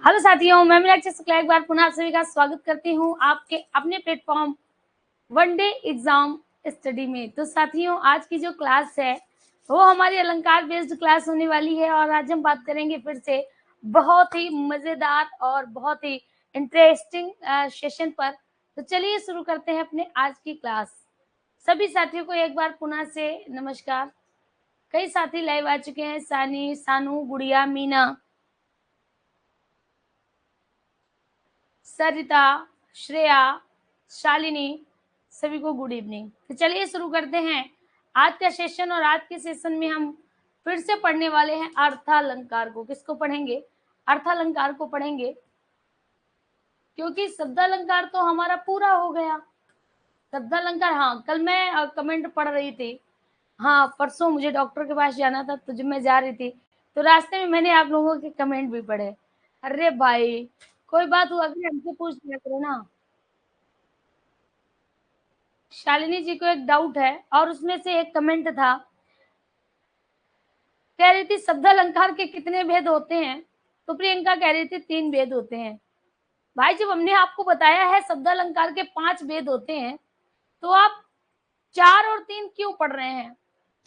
Hello साथियों, मैं मीनाक्षी शुक्ला एक बार पुनः आप सभी का स्वागत करती हूँ आपके अपने platform one day exam study में। तो साथियों, आज की जो क्लास है वो हमारी अलंकार बेस्ड क्लास होने वाली है और आज हम बात करेंगे फिर से बहुत ही मजेदार और बहुत ही इंटरेस्टिंग सेशन पर। तो चलिए शुरू करते हैं अपने आज की क्लास। सभी साथियों को एक बार पुनः से नमस्कार। कई साथी लाइव आ चुके हैं, सानी, सानू, गुड़िया, मीना, सरिता, श्रेया, शालिनी, सभी को गुड इवनिंग। तो चलिए शुरू करते हैं आज का सेशन। और आज के सेशन में हम फिर से पढ़ने वाले हैं अर्थालंकार को। किसको पढ़ेंगे? अर्थालंकार को पढ़ेंगे, क्योंकि शब्दालंकार तो हमारा पूरा हो गया। शब्दालंकार, हाँ, कल मैं कमेंट पढ़ रही थी। हाँ, परसों मुझे डॉक्टर के पास जाना था, तो जब मैं जा रही थी तो रास्ते में मैंने आप लोगों के कमेंट भी पढ़े। अरे भाई, कोई बात हुआ कि हमसे पूछ लिया करो ना। शालिनी जी को एक डाउट है और उसमें से एक कमेंट था, कह रही थी शब्दालंकार के कितने भेद होते हैं? तो प्रियंका कह रही थी 3 भेद होते हैं। भाई, जब हमने आपको बताया है शब्दालंकार के 5 भेद होते हैं, तो आप 4 और 3 क्यों पढ़ रहे हैं?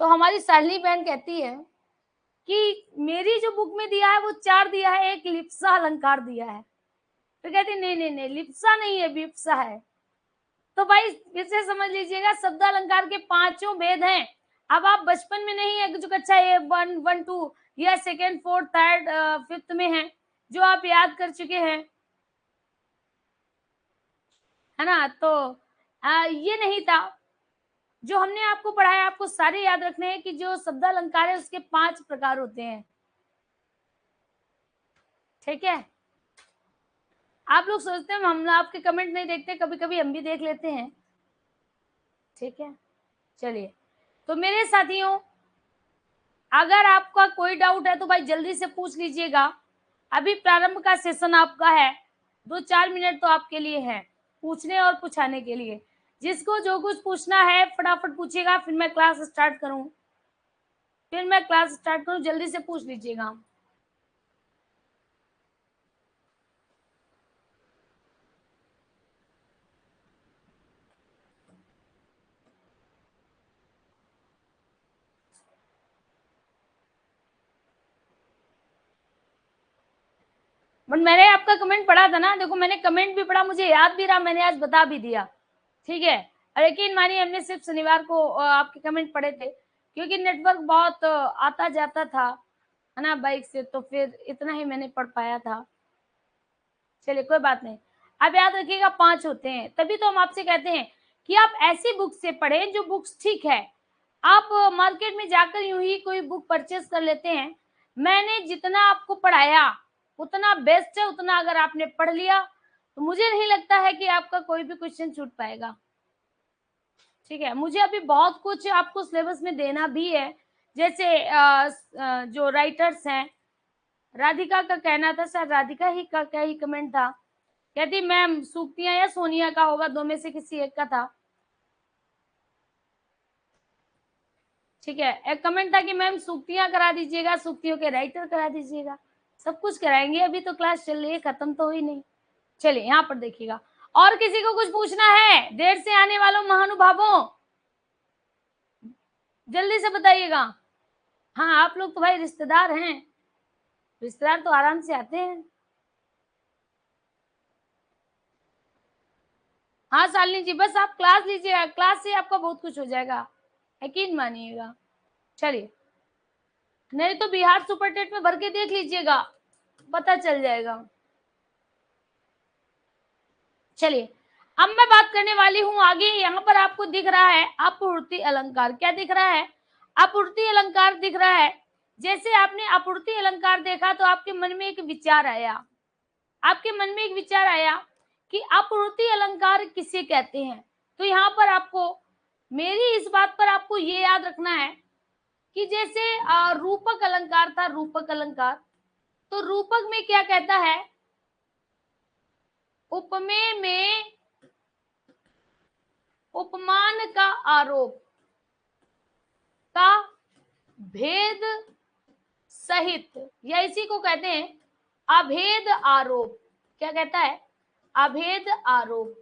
तो हमारी शालिनी बहन कहती है कि मेरी जो बुक में दिया है वो 4 दिया है, एक लिप्सा अलंकार दिया है। तो कहती नहीं नहीं नहीं, लिप्सा नहीं है, विप्सा है। तो भाई फिर से समझ लीजिएगा, शब्दालंकार के 5 भेद हैं। अब आप बचपन में नहीं है जो कक्षा 1, 2 या सेकेंड, फोर्थ, थर्ड, फिफ्थ में है, जो आप याद कर चुके हैं, है ना? तो ये नहीं था जो हमने आपको पढ़ाया। आपको सारे याद रखने हैं कि जो शब्दालंकार है उसके 5 प्रकार होते हैं। ठीक है? आप लोग सोचते हैं हम आपके कमेंट नहीं देखते, कभी कभी हम भी देख लेते हैं। ठीक है, चलिए। तो मेरे साथियों, अगर आपका कोई डाउट है तो भाई जल्दी से पूछ लीजिएगा। अभी प्रारंभ का सेशन आपका है, 2-4 मिनट तो आपके लिए है पूछने और पूछाने के लिए। जिसको जो कुछ पूछना है फटाफट पूछिएगा, फिर मैं क्लास स्टार्ट करूं। जल्दी से पूछ लीजिएगा। बट मैंने आपका कमेंट पढ़ा था ना, देखो मैंने कमेंट भी पढ़ा, मुझे याद भी रहा, मैंने आज बता भी दिया। ठीक है? और यकीन मानिए हमने सिर्फ शनिवार को आपके कमेंट पढ़े थे, क्योंकि नेटवर्क बहुत आता जाता था, है ना, बाइक से, तो फिर इतना ही मैंने पढ़ पाया था। चलिए कोई बात नहीं। अब याद रखिएगा 5 होते हैं, तभी तो हम आपसे कहते हैं कि आप ऐसी बुक से पढ़ें जो बुक्स ठीक है। आप मार्केट में जाकर यूं ही कोई बुक परचेस कर लेते हैं। मैंने जितना आपको पढ़ाया उतना बेस्ट है, उतना अगर आपने पढ़ लिया तो मुझे नहीं लगता है कि आपका कोई भी क्वेश्चन छूट पाएगा। ठीक है? मुझे अभी बहुत कुछ आपको सिलेबस में देना भी है। जैसे जो राइटर्स हैं, राधिका का कहना था, शायद राधिका ही का क्या ही कमेंट था, कहती मैम सूक्तियां या सोनिया का होगा, दो में से किसी एक का था। ठीक है? एक कमेंट था कि मैम सूक्तियां करा दीजिएगा, सूक्तियों के राइटर करा दीजिएगा। सब कुछ कराएंगे, अभी तो क्लास चल रही है, खत्म तो हुई नहीं। चलिए यहाँ पर देखिएगा। और किसी को कुछ पूछना है? देर से आने वालों महानुभावों, जल्दी से बताइएगा। हाँ, आप लोग तो भाई रिश्तेदार हैं, रिश्तेदार तो आराम से आते हैं। हाँ शालिनी जी, बस आप क्लास लीजिएगा, क्लास से आपका बहुत कुछ हो जाएगा, यकीन मानिएगा। चलिए, नहीं तो बिहार सुपर टेट में भर के देख लीजिएगा, पता चल जाएगा। चलिए, अब मैं बात करने वाली हूं आगे। यहाँ पर आपको दिख रहा है अपूर्ति अलंकार। क्या दिख रहा है? अपूर्ति अलंकार दिख रहा है। जैसे आपने अपूर्ति अलंकार देखा तो आपके मन में एक विचार आया, कि अपूर्ति अलंकार किसे कहते हैं। तो यहाँ पर आपको, मेरी इस बात पर आपको ये याद रखना है कि जैसे रूपक अलंकार था, रूपक अलंकार, तो रूपक में क्या कहता है? उपमेय में उपमान का आरोप का भेद सहित, या इसी को कहते हैं अभेद आरोप, क्या कहता है? अभेद आरोप।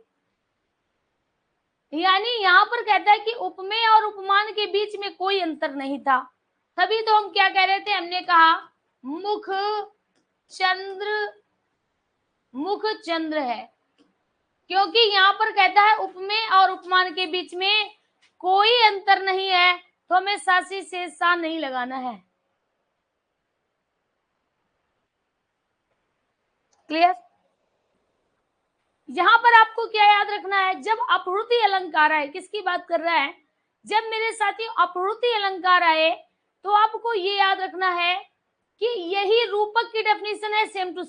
यानी यहां पर कहता है कि उपमेय और उपमान के बीच में कोई अंतर नहीं था। तभी तो हम क्या कह रहे थे, हमने कहा मुख चंद्र है, क्योंकि यहां पर कहता है उपमेय और उपमान के बीच में कोई अंतर नहीं है, तो हमें सासी से सा नहीं लगाना है। क्लियर? यहां पर आपको क्या याद रखना है, जब अपहृति अलंकार आए, किसकी बात कर रहा है? जब मेरे साथी अपहृति अलंकार आए तो आपको ये याद रखना है कि यही रूपक की डेफिनेशन है, सेम टू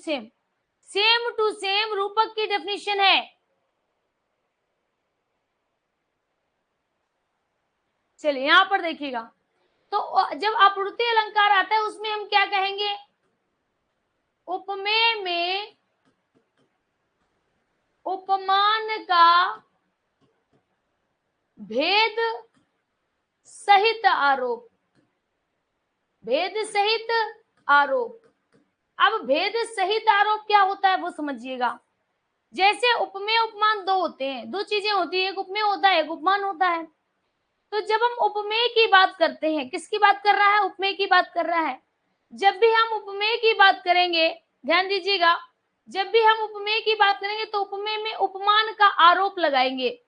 सेम रूपक की डेफिनेशन है। चलिए यहां पर देखिएगा, तो जब अपहृति अलंकार आता है उसमें हम क्या कहेंगे? उपमेय में उपमान का भेद सहित आरोप, भेद सहित आरोप। अब भेद सहित आरोप क्या होता है वो समझिएगा। जैसे उपमेय उपमान दो होते हैं, दो चीजें होती है, एक उपमेय होता है, एक उपमान होता है। तो जब हम उपमेय की बात करते हैं, किसकी बात कर रहा है? उपमेय की बात कर रहा है। जब भी हम उपमेय की बात करेंगे, ध्यान दीजिएगा, जब भी हम उपमेय की बात करेंगे तो उपमेय में उपमान का आरोप लगाएंगे।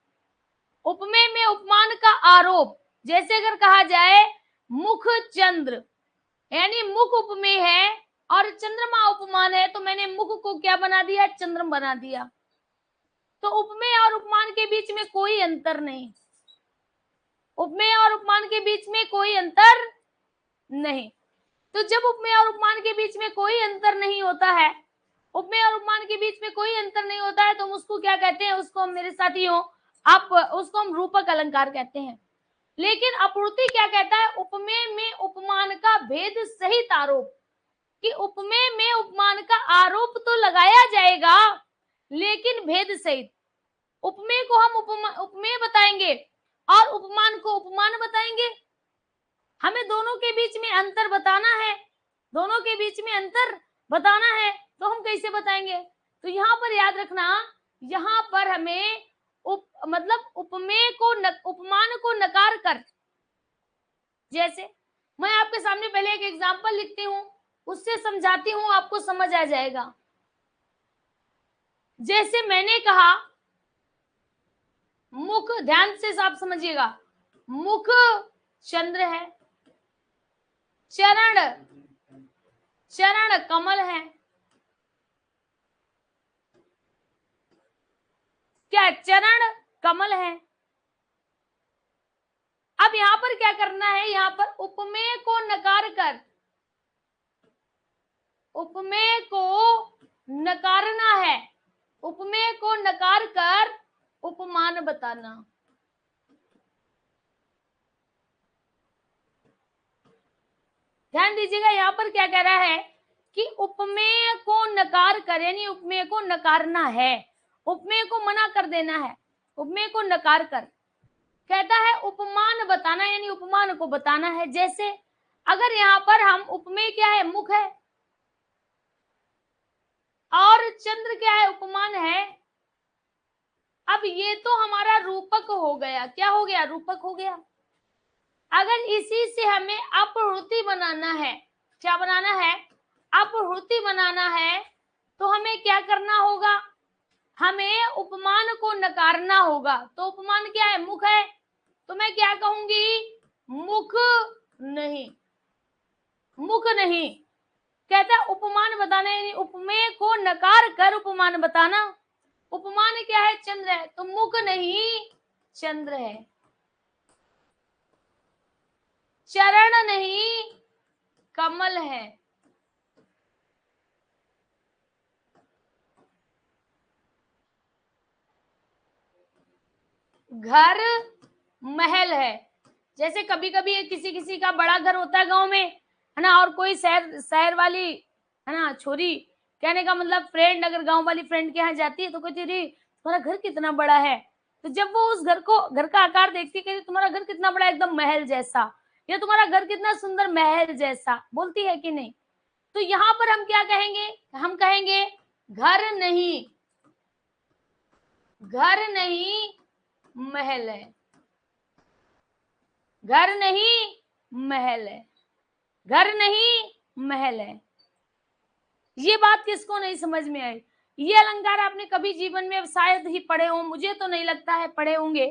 उपमेय में उपमान का आरोप, जैसे अगर कहा जाए मुख चंद्र, यानी मुख उपमेय है और चंद्रमा उपमान है, तो मैंने मुख को क्या बना दिया? चंद्रम बना दिया। तो उपमेय और उपमान के बीच में कोई अंतर नहीं, उपमेय और उपमान के बीच में कोई अंतर नहीं। तो जब उपमेय और उपमान के बीच में कोई अंतर नहीं होता है, उपमेय और उपमान के बीच में कोई अंतर नहीं होता है, तो हम उसको क्या कहते हैं? उसको हम, मेरे साथियों, आप उसको हम रूपक अलंकार कहते हैं। लेकिन अपहृति क्या कहता है? उपमेय में उपमान का भेद सहित आरोप, कि उपमेय में उपमान का आरोप तो लगाया जाएगा लेकिन भेद सहित। उपमेय को हम उपमेय बताएंगे और उपमान को उपमान बताएंगे। हमें दोनों के बीच में अंतर बताना है, दोनों के बीच में अंतर बताना है, तो हम कैसे बताएंगे? तो यहां पर याद रखना, यहां पर हमें मतलब उपमेय को उपमान को नकार कर, जैसे मैं आपके सामने पहले एक एग्जांपल लिखती हूं, उससे समझाती हूं, आपको समझ आ जाएगा। जैसे मैंने कहा मुख, ध्यान से आप समझिएगा, मुख चंद्र है, चरण कमल है। क्या? चरण कमल है। अब यहां पर क्या करना है? यहां पर उपमेय को नकार कर, उपमेय को नकारना है, उपमेय को नकार कर उपमान बताना। ध्यान दीजिएगा, यहां पर क्या कह रहा है कि उपमेय को नकार कर, यानी उपमेय को नकारना है, उपमेय को मना कर देना है, उपमेय को नकार कर। कहता है उपमान बताना, यानी उपमान को बताना है। जैसे अगर यहां पर हम, उपमेय क्या है? मुख है, और चंद्र क्या है? उपमान है। अब ये तो हमारा रूपक हो गया, क्या हो गया? रूपक हो गया। अगर इसी से हमें अपहृति बनाना है, क्या बनाना है? अपहृति बनाना है, तो हमें क्या करना होगा? हमें उपमान को नकारना होगा। तो उपमान क्या है? मुख है, तो मैं क्या कहूंगी? मुख नहीं, मुख नहीं। कहता है उपमान बताना, यानी उपमेय को नकार कर उपमान बताना। उपमान क्या है? चंद्र है, तो मुख नहीं चंद्र है। चरण नहीं कमल है। घर महल है। जैसे कभी कभी किसी किसी का बड़ा घर होता है गांव में, है ना, और कोई शहर वाली, है ना, छोरी, कहने का मतलब फ्रेंड, अगर गांव वाली फ्रेंड के यहाँ जाती है तो कहती है तुम्हारा घर कितना बड़ा है। तो जब वो उस घर का आकार देखती है, कहती तुम्हारा घर कितना बड़ा, एकदम महल जैसा, या तुम्हारा घर कितना सुंदर, महल जैसा, बोलती है कि नहीं? तो यहां पर हम क्या कहेंगे, हम कहेंगे घर नहीं, घर नहीं महल है, घर नहीं महल है, घर नहीं महल है। ये बात किसको नहीं समझ में आई? ये अलंकार आपने कभी जीवन में शायद ही पढ़े हो, मुझे तो नहीं लगता है पढ़े होंगे।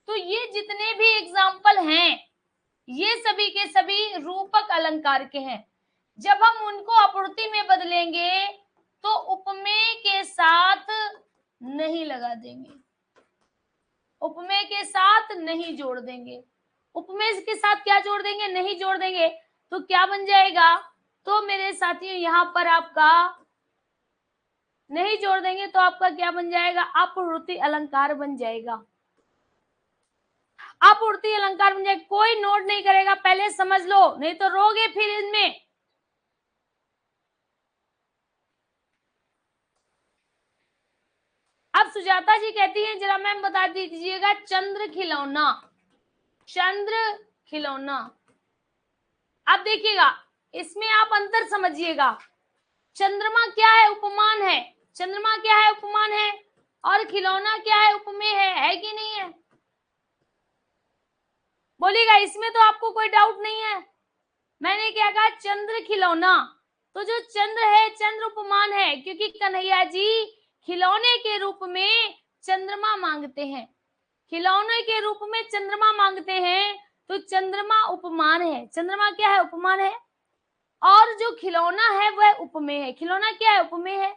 तो ये जितने भी एग्जाम्पल हैं ये सभी के सभी रूपक अलंकार के हैं। जब हम उनको आपूर्ति में बदलेंगे तो उपमेय के साथ नहीं लगा देंगे, उपमेय के साथ नहीं जोड़ देंगे। उपमेय के साथ क्या जोड़ देंगे? नहीं जोड़ देंगे। तो क्या बन जाएगा? तो मेरे साथियों यहां पर आपका नहीं जोड़ देंगे तो आपका क्या बन जाएगा? आपूर्ति अलंकार बन जाएगा, आपूर्ति अलंकार बन जाएगा। कोई नोट नहीं करेगा, पहले समझ लो, नहीं तो रोगे फिर इनमें। अब सुजाता जी कहती हैं, जरा मैम बता दीजिएगा, चंद्र खिलौना, चंद्र खिलौना। अब देखिएगा इसमें आप अंतर समझिएगा। चंद्रमा क्या है? उपमान है। चंद्रमा क्या है? उपमान है। और खिलौना क्या है? उपमेय है कि नहीं है? बोलिएगा, इसमें तो आपको कोई डाउट नहीं है। मैंने क्या कहा? चंद्र खिलौना। तो जो चंद्र है, चंद्र उपमान है, क्योंकि कन्हैया जी खिलौने के रूप में चंद्रमा मांगते हैं, खिलौने के रूप में चंद्रमा मांगते हैं, तो चंद्रमा उपमान है। चंद्रमा क्या है? उपमान है। और जो खिलौना है वह उपमेय है। खिलौना क्या है? उपमेय है।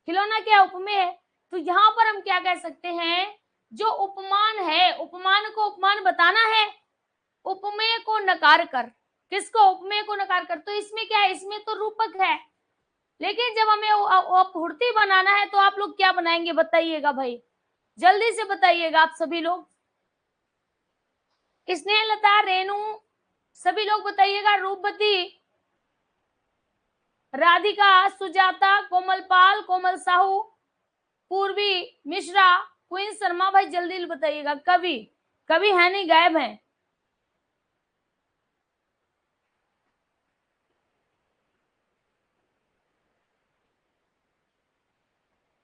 खिलौना क्या है? उपमेय है। तो यहां पर हम क्या कह सकते हैं? जो उपमान है, उपमान को उपमान बताना है, उपमेय को नकार कर। किसको? उपमेय को नकार कर। तो इसमें क्या है? इसमें तो रूपक है। लेकिन जब हमें आपूर्ति बनाना है तो आप लोग क्या बनाएंगे? बताइएगा भाई, जल्दी से बताइएगा आप सभी लोग। स्नेहलता, रेणु, सभी लोग बताइएगा। रूपवती, राधिका, सुजाता, कोमलपाल, कोमल साहू, पूर्वी मिश्रा, क्वीन शर्मा, भाई जल्दी बताइएगा। कवि, कवि है नहीं, गायब है।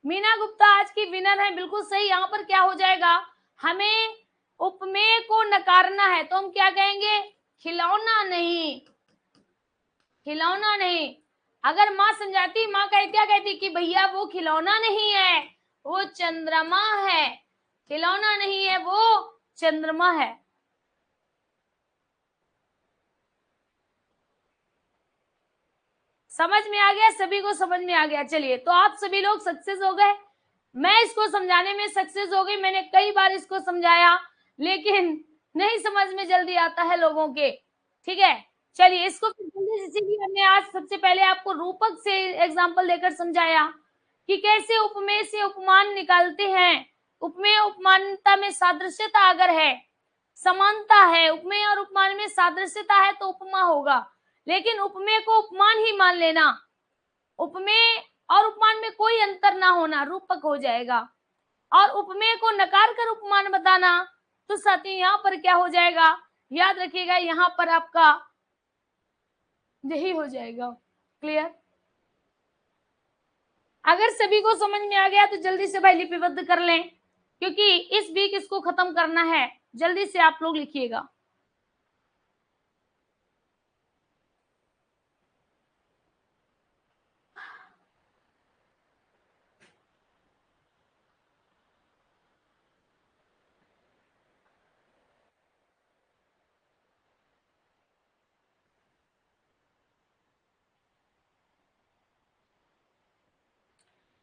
मीना गुप्ता आज की विनर है, बिल्कुल सही। यहाँ पर क्या हो जाएगा? हमें उपमेय को नकारना है, तो हम क्या कहेंगे? खिलौना नहीं, खिलौना नहीं। अगर माँ समझाती, माँ क्या कहती कि भैया वो खिलौना नहीं है, वो चंद्रमा है, खिलौना नहीं है, वो चंद्रमा है। समझ में आ गया? सभी को समझ में आ गया? चलिए, तो आप सभी लोग सक्सेस हो गए। मैं इसको समझाने में सक्सेस हो गई। मैंने कई बार इसको समझाया, लेकिन नहीं समझ में जल्दी आता है लोगों के। ठीक है, चलिए इसको जल्दी से, इसीलिए हमने आज सबसे पहले आपको रूपक से एग्जाम्पल देकर समझाया कि कैसे उपमेय से उपमान निकालते हैं। उपमेय उपमानता में सादृश्यता अगर है, समानता है, उपमेय और उपमान में सादृश्यता है तो उपमा होगा, लेकिन उपमेय को उपमान ही मान लेना, उपमेय और उपमान में कोई अंतर ना होना, रूपक हो जाएगा। और उपमेय को नकार कर उपमान बताना, तो साथी यहाँ पर क्या हो जाएगा? याद रखिएगा, यहाँ पर आपका यही हो जाएगा। क्लियर? अगर सभी को समझ में आ गया तो जल्दी से भाई लिपिबद्ध कर लें, क्योंकि इस वीक इसको खत्म करना है। जल्दी से आप लोग लिखिएगा।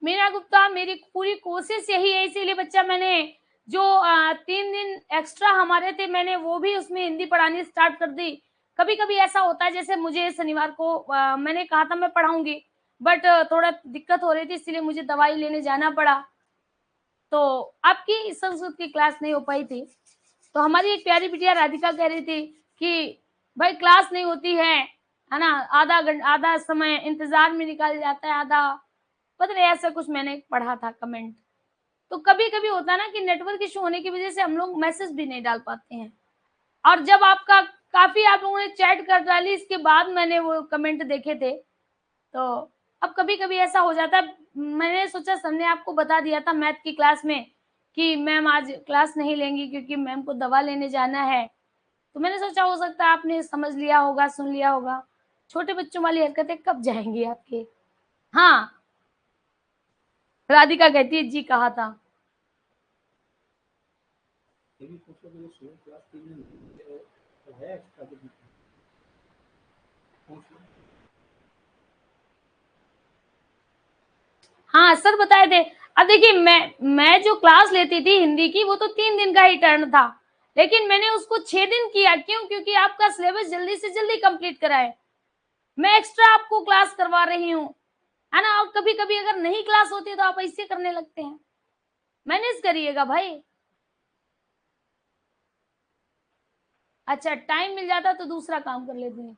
मीना गुप्ता, मेरी पूरी कोशिश यही है, इसीलिए बच्चा मैंने जो 3 दिन एक्स्ट्रा हमारे थे, मैंने वो भी उसमें हिंदी पढ़ानी स्टार्ट कर दी। कभी कभी ऐसा होता है, जैसे मुझे शनिवार को मैंने कहा था मैं पढ़ाऊंगी, बट थोड़ा दिक्कत हो रही थी, इसलिए मुझे दवाई लेने जाना पड़ा, तो आपकी संस्कृत की क्लास नहीं हो पाई थी। तो हमारी एक प्यारी बिटिया राधिका कह रही थी कि भाई क्लास नहीं होती है ना, आधा समय इंतजार में निकाल जाता है, आधा पता नहीं, ऐसा कुछ मैंने पढ़ा था कमेंट। तो कभी कभी होता है ना कि नेटवर्क इशू होने की वजह से हम लोग मैसेज भी नहीं डाल पाते हैं, और जब आपका काफी आप लोगों ने चैट कर डाली, इसके बाद मैंने वो कमेंट देखे थे, तो अब कभी कभी ऐसा हो जाता है। मैंने सोचा सर ने आपको बता दिया था मैथ की क्लास में कि मैम आज क्लास नहीं लेंगी क्योंकि मैम को दवा लेने जाना है, तो मैंने सोचा हो सकता है आपने समझ लिया होगा, सुन लिया होगा। छोटे बच्चों वाली हरकतें कब जाएंगी आपके। हाँ, राधिका कहती है जी कहा था। हाँ सर बताए थे। अब देखिए मैं जो क्लास लेती थी हिंदी की वो तो 3 दिन का ही टर्न था, लेकिन मैंने उसको 6 दिन किया। क्यों? क्योंकि आपका सिलेबस जल्दी से जल्दी कंप्लीट कराए। मैं एक्स्ट्रा आपको क्लास करवा रही हूँ, है ना। और कभी कभी अगर नहीं क्लास होती तो आप ऐसे करने लगते हैं। मैनेज करिएगा भाई। अच्छा टाइम मिल जाता तो दूसरा काम कर लेते हैं।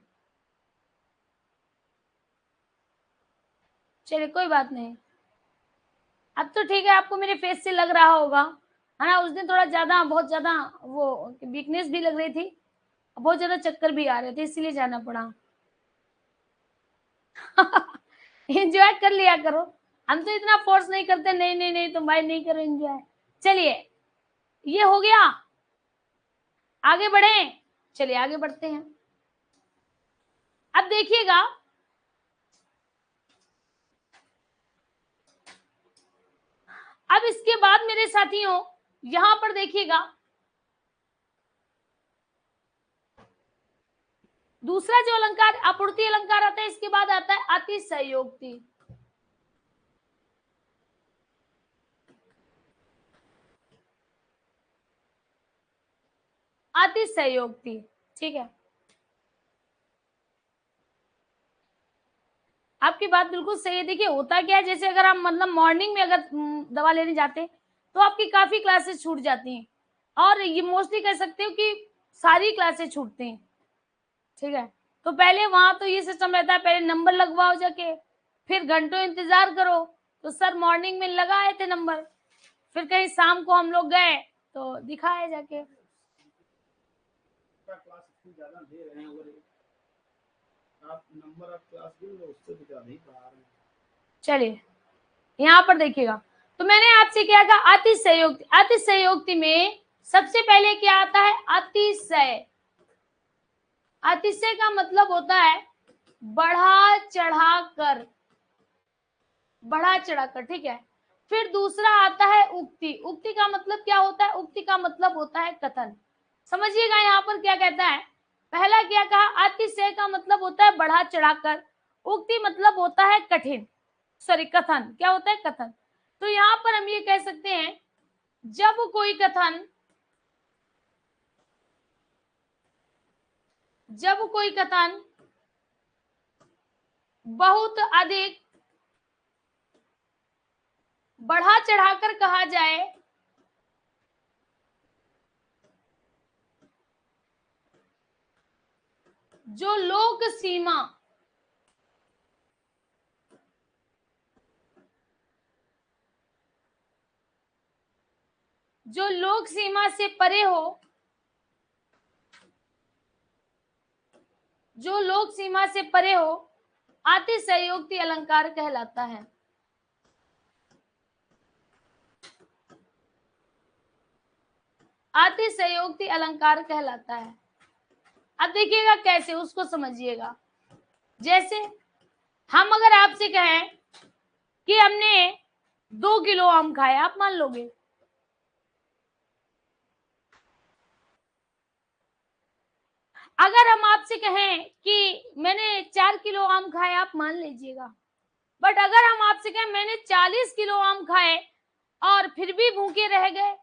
चलिए कोई बात नहीं। अब तो ठीक है, आपको मेरे फेस से लग रहा होगा, है ना। उस दिन थोड़ा ज्यादा, बहुत ज्यादा वो वीकनेस भी लग रही थी, बहुत ज्यादा चक्कर भी आ रहे थे, इसीलिए जाना पड़ा। एंजॉय कर लिया करो, हम तो इतना फोर्स नहीं करते। नहीं नहीं नहीं तुम भाई नहीं करो एंजॉय। चलिए ये हो गया, आगे बढ़े। चलिए आगे बढ़ते हैं। अब देखिएगा, अब इसके बाद मेरे साथियों यहां पर देखिएगा, दूसरा जो अलंकार आपूर्ति अलंकार आता है, इसके बाद आता है अतिशयोक्ति। अतिशयोक्ति, ठीक है। आपकी बात बिल्कुल सही है। देखिए होता क्या है, जैसे अगर आप मतलब मॉर्निंग में अगर दवा लेने जाते तो आपकी काफी क्लासेस छूट जाती हैं, और ये मोस्टली कह सकते हो कि सारी क्लासेस छूटती हैं, ठीक है। तो पहले वहां तो ये सिस्टम रहता है, पहले नंबर लगवाओ जाके, फिर घंटों इंतजार करो। तो सर मॉर्निंग में लगाए थे नंबर, फिर कहीं शाम को हम लोग गए तो दिखाए जाके। चलिए यहाँ पर देखिएगा, तो मैंने आपसे क्या कहा, अतिशयोक्ति। अतिशयोक्ति में सबसे पहले क्या आता है, अतिशय। अतिशय का मतलब होता है बढ़ा चढ़ाकर, बढ़ा चढ़ाकर, ठीक है। फिर दूसरा आता है उक्ति। उक्ति का मतलब क्या होता है, उक्ति का मतलब होता है कथन। समझिएगा यहाँ पर क्या कहता है, पहला क्या कहा, अतिशय का मतलब होता है बढ़ा चढ़ाकर, उक्ति मतलब होता है कठिन, सॉरी कथन, क्या होता है कथन। तो यहाँ पर हम ये कह सकते हैं, जब कोई कथन, जब कोई कथन बहुत अधिक बढ़ा चढ़ाकर कहा जाए, जो लोक सीमा, जो लोक सीमा से परे हो, जो लोक सीमा से परे हो, अतिशयोक्ति अलंकार कहलाता है। अतिशयोक्ति अलंकार कहलाता है। अब देखिएगा कैसे, उसको समझिएगा। जैसे हम अगर आपसे कहें कि हमने 2 किलो आम खाए, आप मान लोगे? अगर हम आपसे कहें कि मैंने 4 किलो आम खाए, आप मान लीजिएगा। बट अगर हम आपसे कहें मैंने 40 किलो आम खाए और फिर भी भूखे रह गए,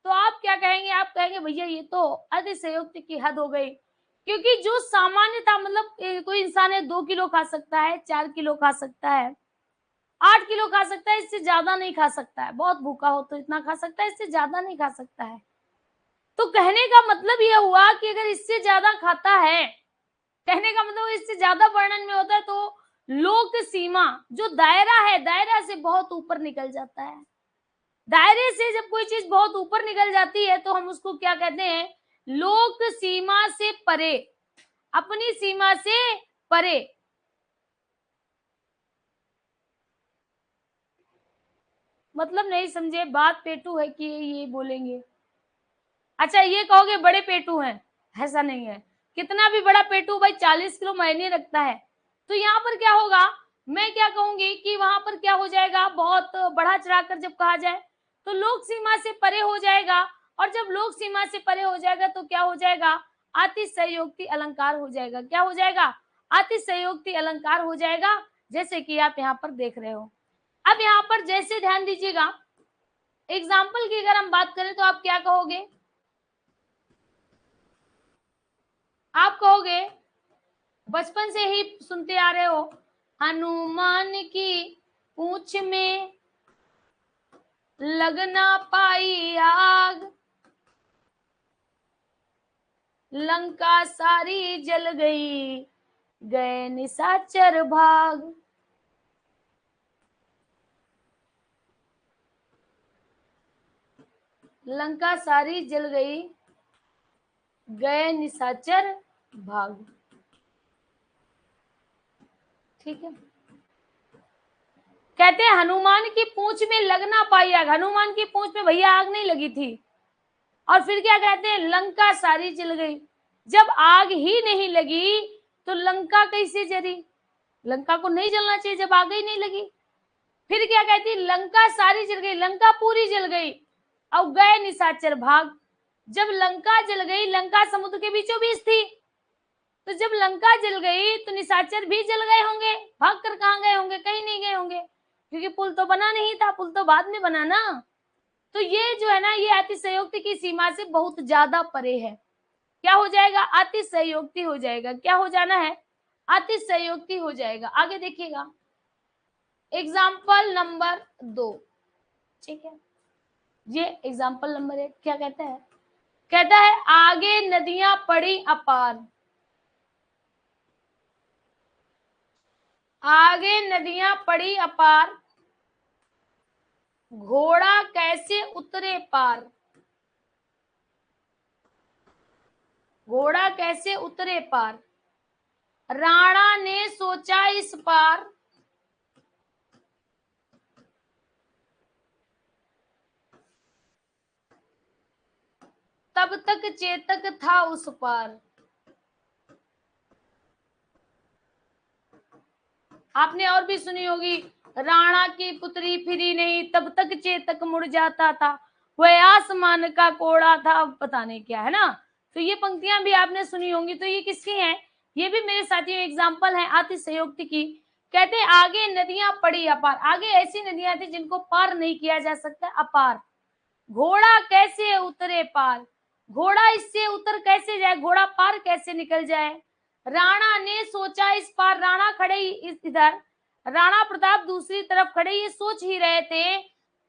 तो आप क्या कहेंगे? आप कहेंगे भैया ये तो अतिशयोक्ति की हद हो गई। क्योंकि जो सामान्य था, मतलब कोई इंसान है 2 किलो खा सकता है, 4 किलो खा सकता है, 8 किलो खा सकता है, इससे ज्यादा नहीं खा सकता है। बहुत भूखा हो तो इतना खा सकता है, इससे ज्यादा नहीं खा सकता है। तो कहने का मतलब यह हुआ कि अगर इससे ज्यादा खाता है, कहने का मतलब इससे ज्यादा वर्णन में होता है, तो लोक सीमा, जो दायरा है, दायरा से बहुत ऊपर निकल जाता है। दायरे से जब कोई चीज बहुत ऊपर निकल जाती है तो हम उसको क्या कहते हैं, लोक सीमा से परे, अपनी सीमा से परे। मतलब नहीं समझे, बात पेटू है कि ये बोलेंगे। अच्छा ये कहोगे बड़े पेटू हैं, ऐसा नहीं है। कितना भी बड़ा पेटू भाई 40 किलो महीने रखता है। तो यहाँ पर क्या होगा, मैं क्या कहूंगी कि वहां पर क्या हो जाएगा, बहुत बढ़ा चढ़ाकर जब कहा जाए तो लोक सीमा से परे हो जाएगा। और जब लोक सीमा से परे हो जाएगा तो क्या हो जाएगा, अतिशयोक्ति अलंकार हो जाएगा। क्या हो जाएगा, अतिशयोक्ति अलंकार हो जाएगा, जैसे कि आप यहाँ पर देख रहे हो। अब यहाँ पर जैसे ध्यान दीजिएगा, एग्जाम्पल की अगर हम बात करें तो आप क्या कहोगे, आप कहोगे बचपन से ही सुनते आ रहे हो, हनुमान की पूंछ में लगना पाई आग, लंका सारी जल गई, गए निशाचर भाग। लंका सारी जल गई, गए निशाचर भाग। ठीक है, कहते हैं हनुमान की पूंछ में लगना पाई आग। हनुमान की पूंछ में भैया आग नहीं लगी थी। और फिर क्या कहते हैं, लंका सारी जल गई। जब आग ही नहीं लगी तो लंका कैसे जली, लंका को नहीं जलना चाहिए जब आग ही नहीं लगी। फिर क्या कहती, लंका सारी जल गई, लंका पूरी जल गई, और गए निशाचर भाग। जब लंका जल गई, लंका समुद्र के बीचों बीच थी, तो जब लंका जल गई तो निशाचर भी जल गए होंगे, भाग कर कहां गए होंगे, कहीं नहीं गए होंगे, क्योंकि पुल तो बना नहीं था, पुल तो बाद में बना ना। तो ये जो है ना, ये अतिशयोक्ति की सीमा से बहुत ज्यादा परे है। क्या हो जाएगा, अतिशयोक्ति हो जाएगा। क्या हो जाना है, अतिशयोक्ति हो जाएगा। आगे देखिएगा, एग्जाम्पल नंबर 2। ठीक है, ये एग्जाम्पल नंबर 1 क्या कहता है, कहता है आगे नदियां पड़ी अपार, आगे नदियां पड़ी अपार, घोड़ा कैसे उतरे पार, घोड़ा कैसे उतरे पार, राणा ने सोचा इस पार, तब तक चेतक था उस पार। आपने और भी सुनी होगी, राणा की पुत्री फिरी नहीं, तब तक चेतक मुड़ जाता था, वह आसमान का कोड़ा था, अब पता नहीं क्या है ना। तो ये पंक्तियां भी आपने सुनी होंगी। तो ये किसकी हैं, ये भी मेरे साथियों एग्जाम्पल है अतिशयोक्ति की। कहते हैं आगे नदियां पड़ी अपार, आगे ऐसी नदियां थी जिनको पार नहीं किया जा सकता, अपार। घोड़ा कैसे उतरे पार, घोड़ा इससे उतर कैसे जाए, घोड़ा पार कैसे निकल जाए। राणा ने सोचा इस पार, राणा खड़े इधर, राणा प्रताप दूसरी तरफ खड़े, ये सोच ही रहे थे।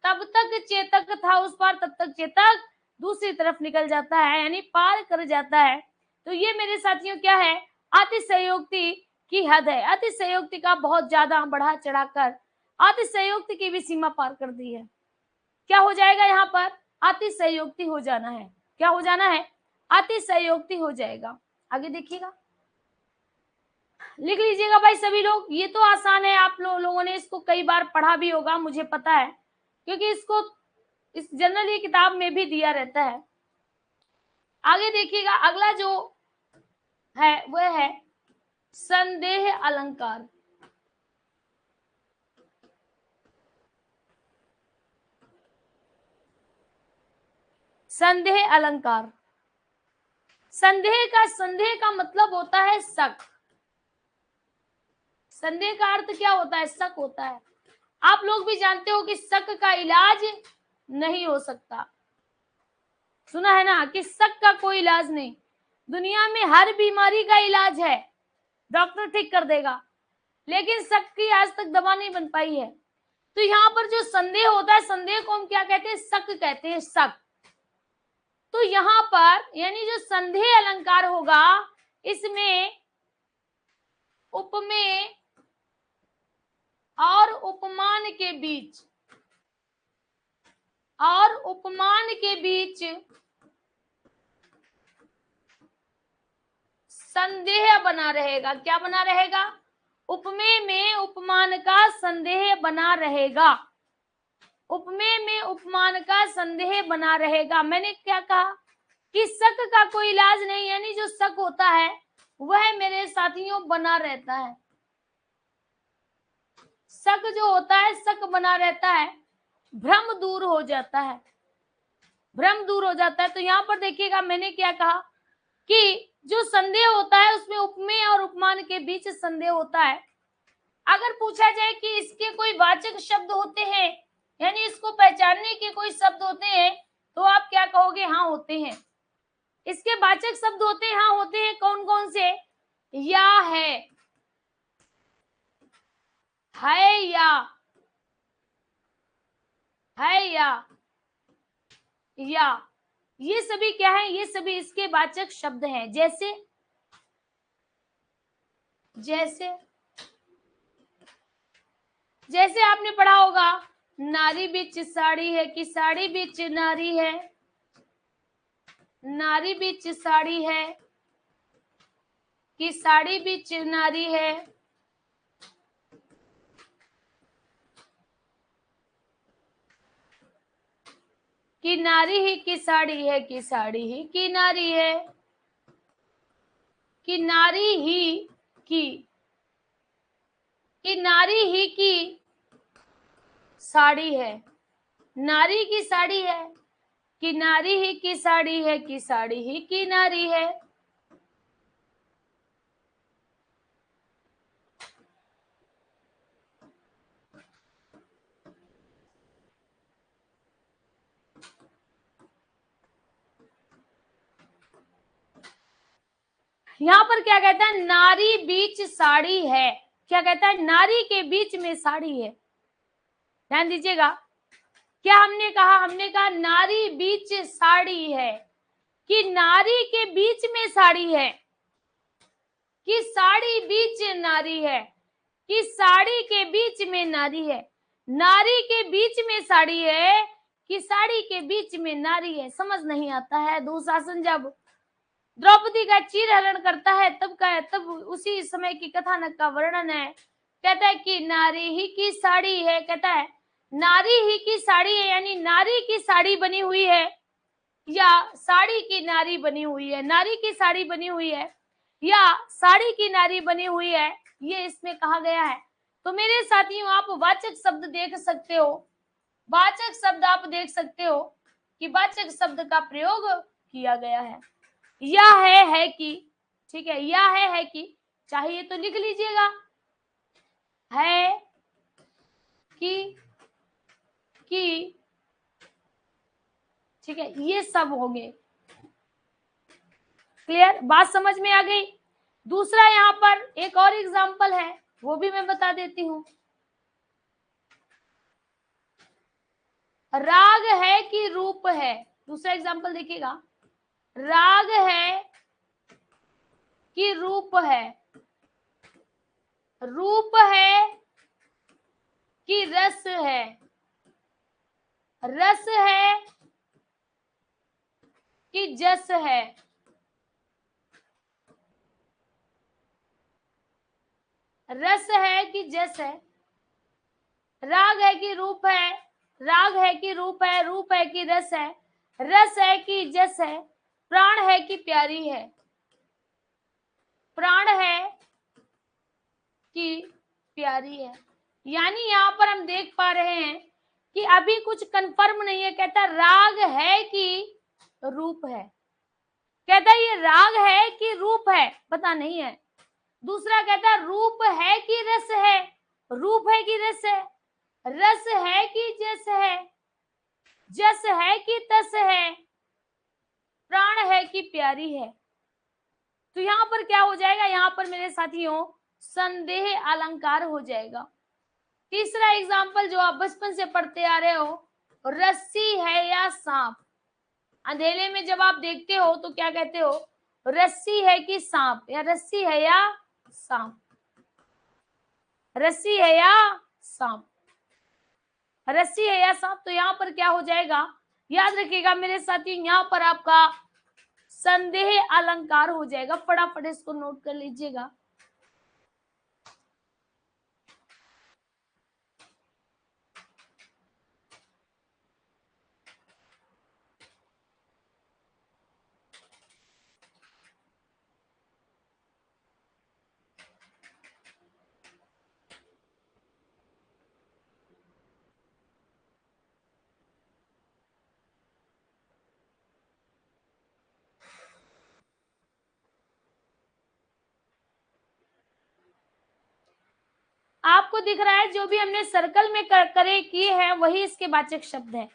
तब तक चेतक था उस पार, तब तक चेतक दूसरी तरफ निकल जाता है, यानी पार कर जाता है। तो ये मेरे साथियों क्या है, अतिशयोक्ति की हद है। अतिशयोक्ति का बहुत ज्यादा बढ़ा चढ़ाकर अतिशयोक्ति की भी सीमा पार कर दी है। क्या हो जाएगा, यहाँ पर अतिशयोक्ति हो जाना है। क्या हो जाना है, अतिशयोक्ति हो जाएगा। आगे देखिएगा, लिख लीजिएगा भाई सभी लोग। ये तो आसान है, आप लोगों ने इसको कई बार पढ़ा भी होगा, मुझे पता है, क्योंकि इसको इस जनरली किताब में भी दिया रहता है। आगे देखिएगा, अगला जो है वह है संदेह अलंकार। संदेह अलंकार, संदेह का मतलब होता है शक। संदेह का अर्थ क्या होता है, शक होता है। आप लोग भी जानते हो कि शक का इलाज नहीं हो सकता, सुना है ना कि शक का कोई इलाज नहीं। दुनिया में हर बीमारी का इलाज है, डॉक्टर ठीक कर देगा, लेकिन शक की आज तक दवा नहीं बन पाई है। तो यहाँ पर जो संदेह होता है, संदेह को हम क्या कहते हैं, शक कहते हैं, शक। तो यहाँ पर यानी जो संदेह अलंकार होगा, इसमें उपमेय और उपमान के बीच, और उपमान के बीच संदेह बना रहेगा। क्या बना रहेगा, उपमेय में उपमान का संदेह बना रहेगा। उपमेय में उपमान का संदेह बना रहेगा। मैंने क्या कहा कि शक का कोई इलाज नहीं, यानी जो शक होता है वह मेरे साथियों बना रहता है। शक जो होता है शक बना रहता है, भ्रम दूर हो जाता है, भ्रम दूर हो जाता है। तो यहाँ पर देखिएगा मैंने क्या कहा कि जो संदेह होता है उसमें उपमेय और उपमान के बीच संदेह होता है। अगर पूछा जाए कि इसके कोई वाचक शब्द होते हैं, यानी इसको पहचानने के कोई शब्द होते हैं, तो आप क्या कहोगे? हाँ होते हैं। इसके वाचक शब्द होते हैं, हाँ होते हैं। कौन कौन से? या है या ये सभी क्या है? ये सभी इसके वाचक शब्द हैं। जैसे जैसे जैसे आपने पढ़ा होगा, नारी बीच साड़ी है कि साड़ी बीच नारी है, नारी बीच साड़ी है कि साड़ी बीच नारी है। कि नारी ही की साड़ी है कि साड़ी ही की नारी है। कि नारी ही कि नारी ही की साड़ी है, नारी की साड़ी है। कि नारी ही की साड़ी है कि साड़ी ही की नारी है। यहाँ पर क्या कहता है? नारी बीच साड़ी है। क्या कहता है? नारी के बीच में साड़ी है। ध्यान दीजिएगा, क्या हमने कहा? हमने कहा नारी बीच साड़ी है, कि नारी के बीच में साड़ी है, कि साड़ी बीच नारी है, कि साड़ी के बीच में नारी है। नारी के बीच में साड़ी है कि साड़ी के बीच में नारी है। समझ नहीं आता है। दुशासन जब द्रौपदी का चीरहरण करता है तब उसी समय की कथानक का वर्णन है। कहता है कि नारी ही की साड़ी है, कहता है नारी ही की साड़ी है, यानी नारी की साड़ी बनी हुई है या साड़ी की नारी बनी हुई है, नारी की साड़ी बनी हुई है या साड़ी की नारी बनी हुई है, ये इसमें कहा गया है। तो मेरे साथियों, आप वाचक शब्द देख सकते हो, वाचक शब्द आप देख सकते हो कि वाचक शब्द का प्रयोग किया गया है। या है कि, ठीक है, या है कि, चाहिए तो लिख लीजिएगा, है कि, ठीक है, ये सब होंगे। क्लियर? बात समझ में आ गई? दूसरा यहाँ पर एक और एग्जाम्पल है, वो भी मैं बता देती हूँ। राग है कि रूप है? दूसरा एग्जाम्पल देखिएगा, राग है कि रूप है? रूप है कि रस है? रस है कि जस है? रस है कि जस है? राग है कि रूप है? राग है कि रूप है? रूप है कि रस है? रस है कि जस है? प्राण है कि प्यारी है? प्राण है कि प्यारी है? यानी यहाँ पर हम देख पा रहे हैं कि अभी कुछ कंफर्म नहीं है। कहता राग है कि रूप है? कहता ये राग है कि रूप है? पता नहीं है। दूसरा कहता रूप है कि रस है? रूप है कि रस है? रस है कि जस है? जस है कि तस है? प्राण है कि प्यारी है? तो यहाँ पर क्या हो जाएगा? यहाँ पर मेरे साथियों संदेह अलंकार हो जाएगा। तीसरा एग्जाम्पल जो आप बचपन से पढ़ते आ रहे हो, रस्सी है या सांप? अंधेरे में जब आप देखते हो तो क्या कहते हो? रस्सी है कि सांप, या रस्सी है या सांप? रस्सी है या सांप? रस्सी है या सांप? तो यहाँ पर क्या हो जाएगा? याद रखिएगा मेरे साथी, यहाँ पर आपका संदेह अलंकार हो जाएगा। फटाफट इसको नोट कर लीजिएगा। आपको दिख रहा है जो भी हमने सर्कल में करे किए हैं वही इसके वाचक शब्द है,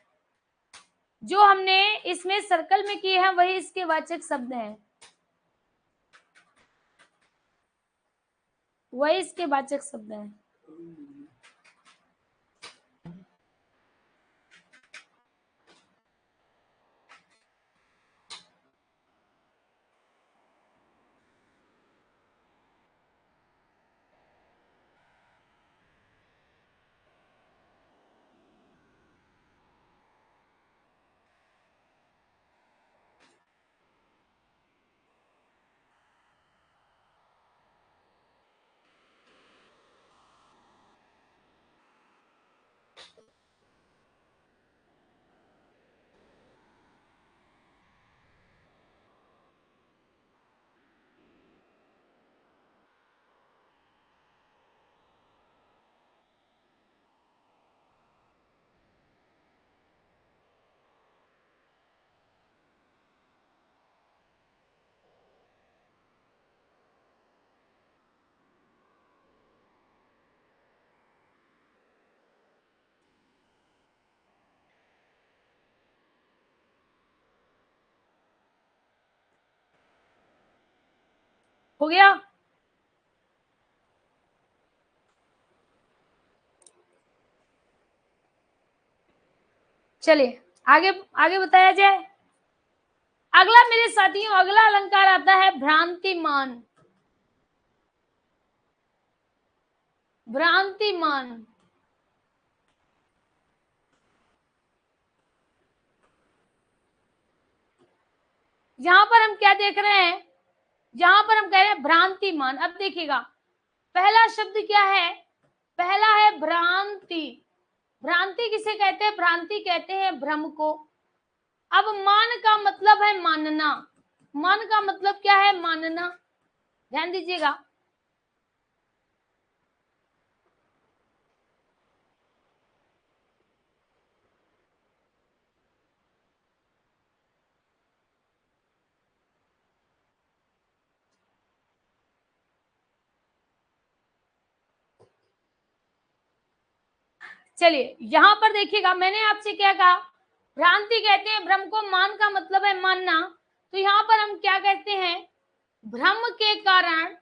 जो हमने इसमें सर्कल में किए हैं वही इसके वाचक शब्द हैं, वही इसके वाचक शब्द हैं। हो गया? चलिए आगे आगे बताया जाए। अगला मेरे साथियों, अगला अलंकार आता है भ्रांतिमान। भ्रांतिमान, यहां पर हम क्या देख रहे हैं, यहां पर हम कह रहे हैं भ्रांतिमान। अब देखिएगा पहला शब्द क्या है, पहला है भ्रांति। भ्रांति किसे कहते हैं, भ्रांति कहते हैं भ्रम को। अब मान का मतलब है मानना, मान का मतलब क्या है, मानना। ध्यान दीजिएगा, चलिए यहां पर देखिएगा मैंने आपसे क्या कहा, भ्रांति कहते हैं भ्रम को, मान का मतलब है मानना। तो यहां पर हम क्या कहते हैं, भ्रम के कारण,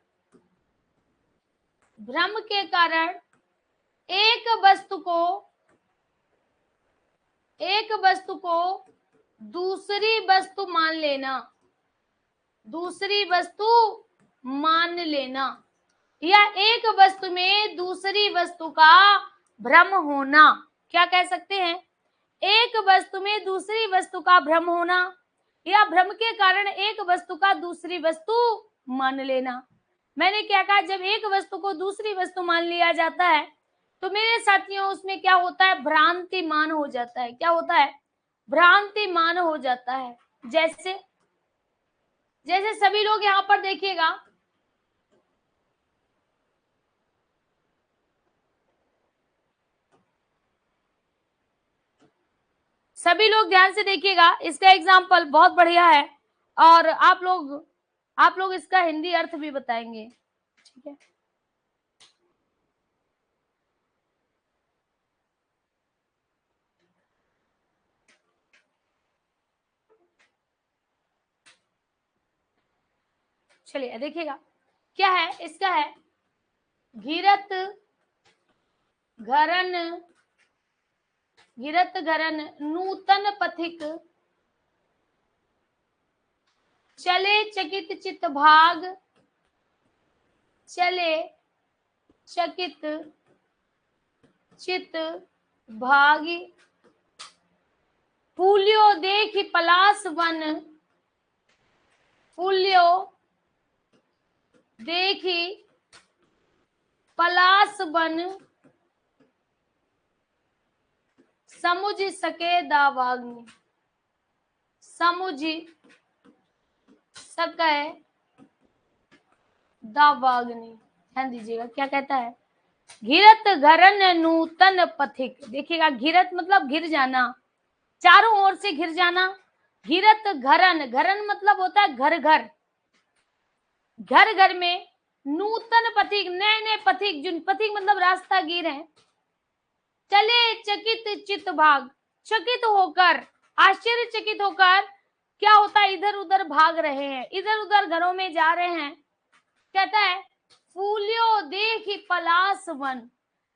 भ्रम के कारण एक वस्तु को दूसरी वस्तु मान लेना, दूसरी वस्तु मान लेना, या एक वस्तु में दूसरी वस्तु का भ्रम होना। क्या कह सकते हैं, एक वस्तु में दूसरी वस्तु का भ्रम होना, या भ्रम के कारण एक वस्तु का दूसरी वस्तु मान लेना। मैंने क्या कहा, जब एक वस्तु को दूसरी वस्तु मान लिया जाता है तो मेरे साथियों उसमें क्या होता है, भ्रांतिमान हो जाता है। क्या होता है, भ्रांतिमान हो जाता है। जैसे जैसे सभी लोग यहां पर देखिएगा, सभी लोग ध्यान से देखिएगा, इसका एग्जाम्पल बहुत बढ़िया है और आप लोग इसका हिंदी अर्थ भी बताएंगे, ठीक है। चलिए देखिएगा क्या है, इसका है घिरत घरन, घिरत घरन नूतन पथिक, चले चकित चित भाग, चले चकित चित भागी, फूल्यो देखि पलास वन, फूल्यो देखी पलास बन, समुझ सके दावाग्नि, समुझ सके दावाग्नि। ध्यान दीजिएगा क्या कहता है, घिरत घरन नूतन पथिक। देखिएगा घिरत मतलब घिर जाना, चारों ओर से घिर जाना। घिरत घरन, घरन मतलब होता है घर घर, घर घर में नूतन पथिक, नए नए पथिक, जिन पथिक मतलब रास्तागीर हैं, चले चकित चित भाग, चकित होकर, आश्चर्यचकित होकर क्या होता है, इधर उधर भाग रहे हैं, इधर उधर घरों में जा रहे हैं। कहता है फूल्यो देखी पलास वन,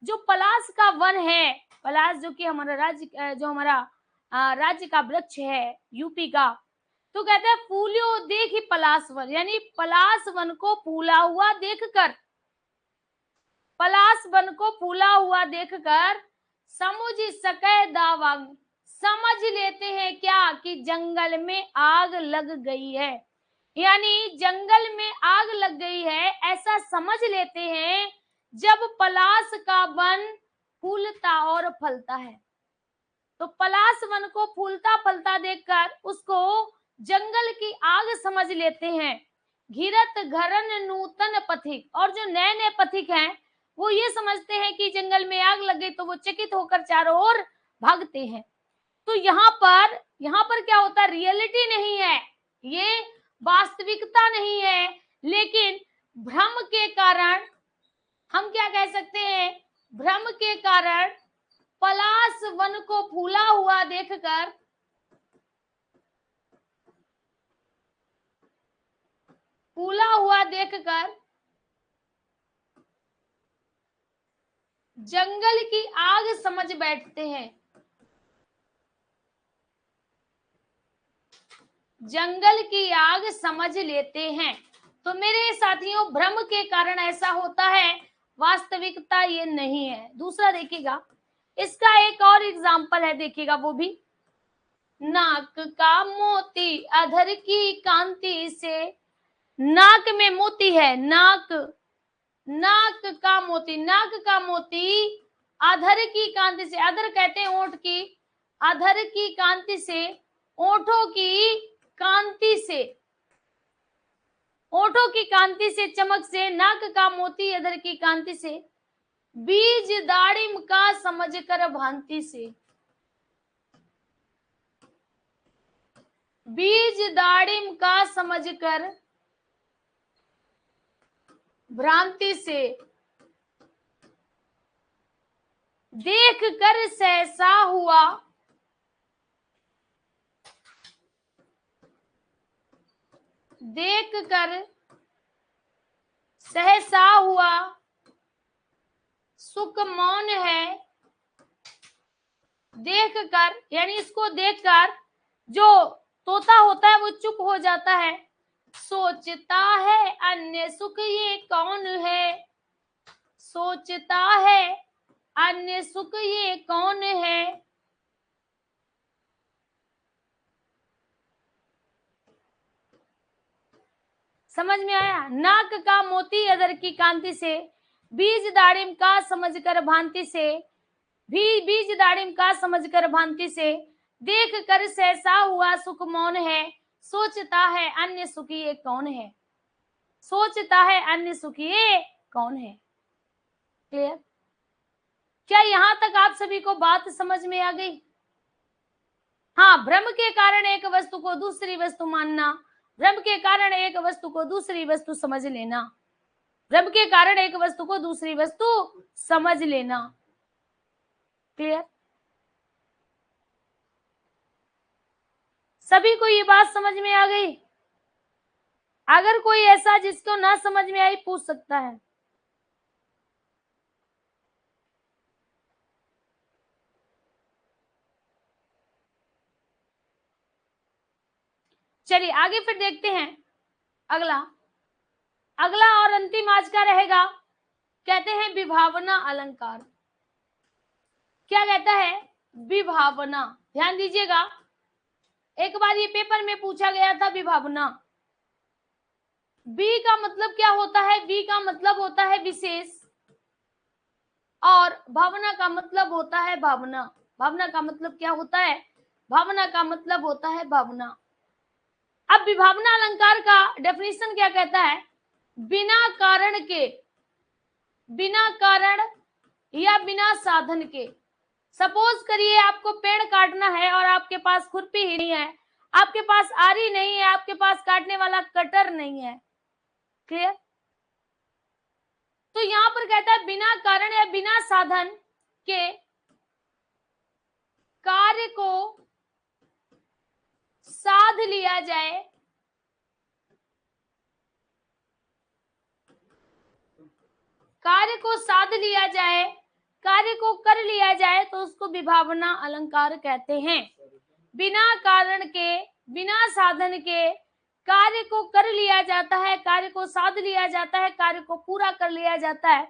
जो पलास का वन है, पलास जो कि हमारा राज्य, जो हमारा राज्य का वृक्ष है यूपी का, तो कहते हैं फूल्यो देखी पलास वन, यानी पलास वन को फूला हुआ देखकर, पलास वन को फूला हुआ देखकर समुझ सके दावांग, समझ लेते हैं क्या कि जंगल में आग लग गई है, यानी जंगल में आग लग गई है ऐसा समझ लेते हैं जब पलास का वन फूलता और फलता है। तो पलास वन को फूलता फलता देखकर उसको जंगल की आग समझ लेते हैं। घिरत घरन नूतन पथिक, और जो नए नए पथिक हैं वो ये समझते हैं कि जंगल में आग लग गई, तो वो चकित होकर चारों ओर भागते हैं। तो यहाँ पर क्या होता है, रियलिटी नहीं है, ये वास्तविकता नहीं है, लेकिन भ्रम के कारण, हम क्या कह सकते हैं, भ्रम के कारण पलास वन को फूला हुआ देखकर जंगल की आग समझ बैठते हैं, जंगल की आग समझ लेते हैं। तो मेरे साथियों, भ्रम के कारण ऐसा होता है, वास्तविकता ये नहीं है। दूसरा देखिएगा, इसका एक और एग्जाम्पल है, देखिएगा वो भी, नाक का मोती अधर की कांति से, नाक में मोती है, नाक का मोती, नाक का मोती अधर की कांति से, अधर कहते हैं ओंठ की, अधर की कांति से, ओंठों की कांति से, ओंठों की कांति से, चमक से, नाक का मोती अधर की कांति से, बीज दाड़िम का समझकर भांति से, बीज दाड़िम का समझकर भ्रांति से, देख कर सहसा हुआ, देख कर सहसा हुआ सुख मौन है, देख कर यानी इसको देखकर जो तोता होता है वो चुप हो जाता है, सोचता है अन्य सुख ये कौन है, सोचता है अन्य सुख ये कौन है, समझ में आया। नाक का मोती अधर की कांति से, बीज दाड़िम का समझकर भांति से, भी बीज दाड़िम का समझकर भांति से, देख कर सहसा हुआ सुख मौन है, सोचता है अन्य सुखी ये कौन है, सोचता है अन्य सुखी ये कौन है। क्लियर? क्या यहां तक आप सभी को बात समझ में आ गई? हाँ, भ्रम के कारण एक वस्तु को दूसरी वस्तु मानना, भ्रम के कारण एक वस्तु को दूसरी वस्तु समझ लेना, भ्रम के कारण एक वस्तु को दूसरी वस्तु समझ लेना। क्लियर? सभी को ये बात समझ में आ गई? अगर कोई ऐसा जिसको ना समझ में आई पूछ सकता है। चलिए आगे फिर देखते हैं अगला और अंतिम आज का रहेगा, कहते हैं विभावना अलंकार। क्या कहता है? विभावना। ध्यान दीजिएगा, एक बार ये पेपर में पूछा गया था विभावना। बी का मतलब क्या होता है? बी का मतलब होता है विशेष, और भावना का मतलब होता है भावना। भावना का मतलब क्या होता है? भावना का मतलब होता है भावना। अब विभावना अलंकार का डेफिनेशन क्या कहता है? बिना कारण के, बिना कारण या बिना साधन के। सपोज करिए आपको पेड़ काटना है और आपके पास खुरपी ही नहीं है, आपके पास आरी नहीं है, आपके पास काटने वाला कटर नहीं है। क्लियर? तो यहां पर कहता है बिना कारण या बिना साधन के कार्य को साध लिया जाए, कार्य को साध लिया जाए, कार्य को कर लिया जाए तो उसको विभावना अलंकार कहते हैं। बिना कारण के, बिना साधन के कार्य को कर लिया जाता है, कार्य को साध लिया जाता है, कार्य को पूरा कर लिया जाता है,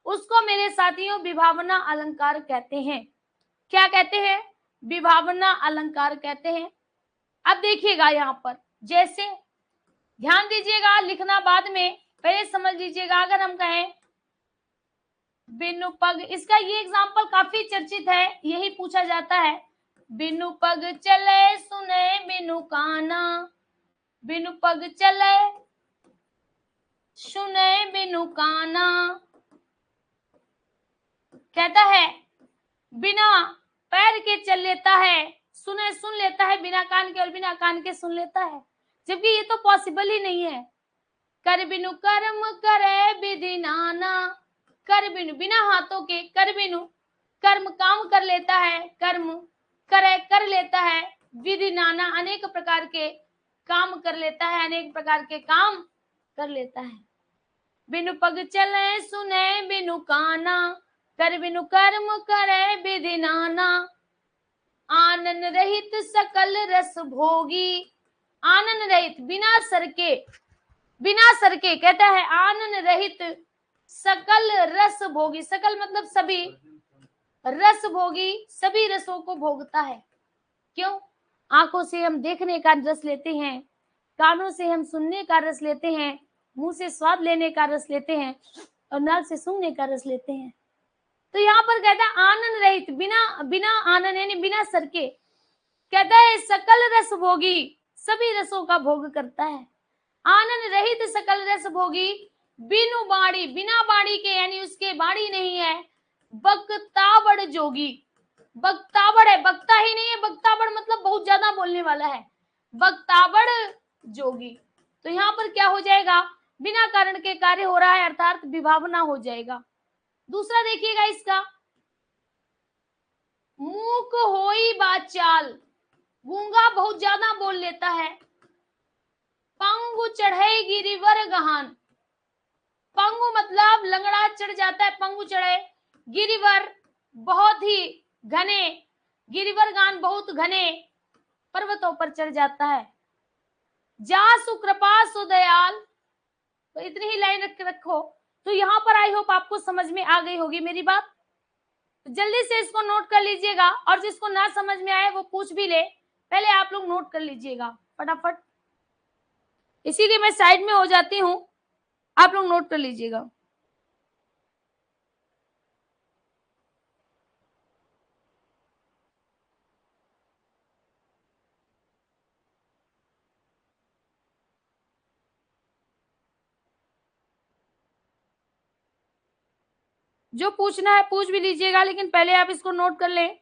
उसको मेरे साथियों विभावना अलंकार कहते हैं। क्या कहते हैं? विभावना अलंकार कहते हैं। अब देखिएगा यहां पर, जैसे ध्यान दीजिएगा, लिखना बाद में, पहले समझ लीजिएगा। अगर हम कहें बिनु पग, इसका ये एग्जाम्पल काफी चर्चित है, यही पूछा जाता है। बिनु पग चले सुने बिनु काना, बिनु पग चले सुने बिनु काना, कहता है बिना पैर के चल लेता है, सुने सुन लेता है, बिना कान के और बिना कान के सुन लेता है, जबकि ये तो पॉसिबल ही नहीं है। कर बिनु कर्म करे विधि नाना, कर बिनु, बिना हाथों के, कर बिनु कर्म काम कर लेता है, कर्म करे कर लेता है, विधि नाना अनेक प्रकार के काम कर लेता है, अनेक प्रकार के काम कर लेता है। बिनु पग चले सुने बिनु काना, कर बिनु कर्म करे विधि नाना, आनंद रहित सकल रस भोगी, आनंद रहित बिना सर के, बिना सर के कहता है आनंद रहित सकल रस भोगी, सकल मतलब सभी, रस भोगी सभी रसों को भोगता है। क्यों? आंखों से हम देखने का रस लेते हैं, कानों से हम सुनने का रस लेते हैं, मुंह से स्वाद लेने का रस लेते हैं और नाक से सूंघने का रस लेते हैं। तो यहाँ पर कहता है आनंद रहित, बिना, बिना आनंद यानी बिना सर के, कहता है सकल रस भोगी सभी रसों का भोग करता है। आनंद रहित सकल रस भोगी, बिनु बाड़ी, बिना बाड़ी के यानी उसके बाड़ी नहीं है, बक्ताबड़ जोगी, बक्ताबड़ है, बक्ता ही नहीं है, बक्ताबड़ मतलब बहुत ज्यादा बोलने वाला है, बक्ताबड़ जोगी। तो यहाँ पर क्या हो जाएगा? बिना कारण के कार्य हो रहा है, अर्थात विभावना हो जाएगा। दूसरा देखिएगा इसका, मूक होई बाचाल, गूंगा बहुत ज्यादा बोल लेता है, पंगु चढ़े गिरिवर गहान, पंगु मतलब लंगड़ा चढ़ जाता है, पंगु चढ़े, गिरिवर बहुत ही घने, गिरिवर गान बहुत घने पर्वतों पर चढ़ जाता है, जासु कृपा सुदयाल। तो इतनी ही लाइन रखो। तो यहाँ पर आई होप आपको समझ में आ गई होगी मेरी बात। जल्दी से इसको नोट कर लीजिएगा, और जिसको ना समझ में आए वो पूछ भी ले, पहले आप लोग नोट कर लीजिएगा फटाफट, इसीलिए मैं साइड में हो जाती हूँ, आप लोग नोट कर लीजिएगा। जो पूछना है पूछ भी लीजिएगा, लेकिन पहले आप इसको नोट कर लें।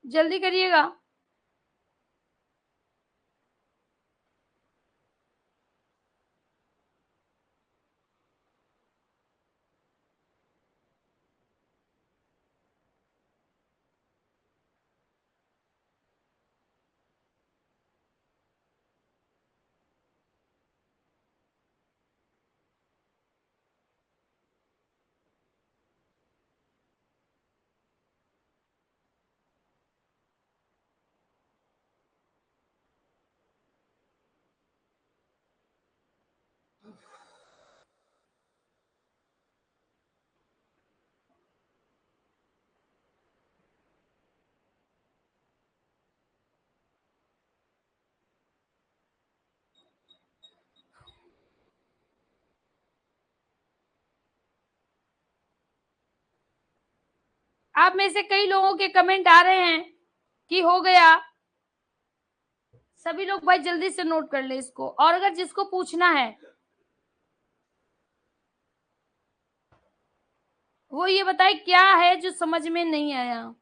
जल्दी करिएगा। आप में से कई लोगों के कमेंट आ रहे हैं कि हो गया। सभी लोग भाई जल्दी से नोट कर ले इसको, और अगर जिसको पूछना है वो ये बताए क्या है जो समझ में नहीं आया।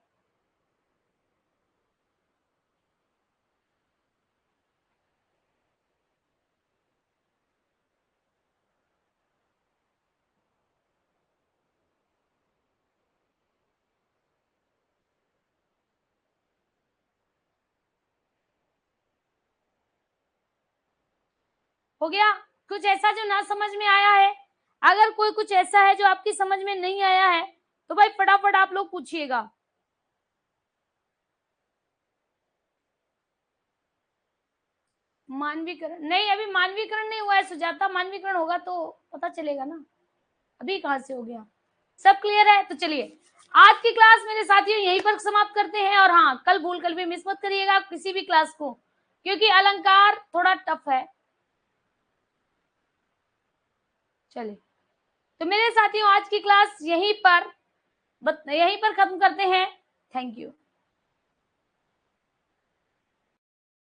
हो गया कुछ ऐसा जो ना समझ में आया है? अगर कोई कुछ ऐसा है जो आपकी समझ में नहीं आया है तो भाई फटाफट आप लोग पूछिएगा। मानवीकरण नहीं, अभी मानवीकरण नहीं हुआ है सुजाता, मानवीकरण होगा तो पता चलेगा ना, अभी कहां से हो गया। सब क्लियर है? तो चलिए आज की क्लास मेरे साथियों यहीं पर समाप्त करते हैं। और हाँ, कल भूल कर भी मिस मत करिएगा किसी भी क्लास को, क्योंकि अलंकार थोड़ा टफ है। चलिए, तो मेरे साथियों आज की क्लास यहीं पर खत्म करते हैं। Thank you.